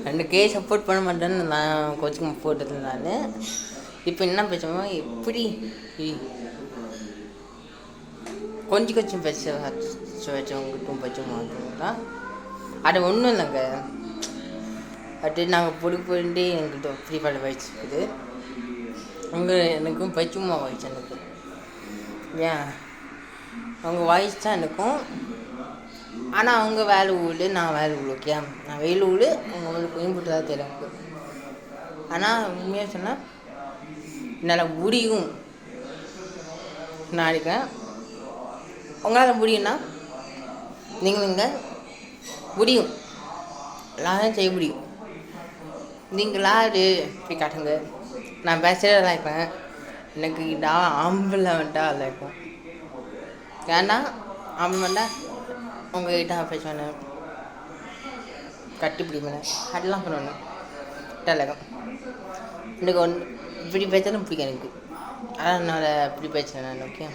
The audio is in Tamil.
எனக்கே சப்போர்ட் பண்ண மாட்டேன்னு நான் கோச்சிங் போட்டது நான். இப்போ என்ன பேசுவோம் எப்படி கொஞ்சம் கொஞ்சம் வச்சவங்ககிட்டும் பச்சை மாட்டோம்னா அது ஒன்றும் இல்லைங்க. அது நாங்கள் போயிட்டு எங்கள்கிட்ட ஃப்ரீ ஃபயர் வச்சுருக்குது. அங்கே எனக்கும் பச்சுமா வாய்ஸ் எனக்கு ஏன் அவங்க வாய்ஸ் தான் எனக்கும். ஆனால் அவங்க வேலை ஊடு நான் வேலை ஊடு. ஓகே, நான் வெயில் ஊடு அவங்க கோயம்புட்டு தான் தெரியும் எனக்கு. ஆனால் உண்மையாக சொன்னால் என்னால் முடியும் நான் இருக்கேன். உங்களால் முடியும்னா நீங்களுங்க முடியும், எல்லாரும் செய்ய முடியும். நீங்களாடு போய் காட்டுங்க. நான் பேசுகிறதா இருப்பேன். எனக்கு நான் ஆம்பளை வந்துட்டா அதில் இருக்கும். ஏன்னா ஆம்பளை வந்தால் உங்கள்கிட்ட பேசுவேன், கட்டிப்பிடிப்பேன், அதெல்லாம் பண்ணுவேன். டலகம் எனக்கு இப்படி பேசாலும் பிடிக்கும் எனக்கு. அதான் என்னால் இப்படி பேசுவேன் நான். ஓகே.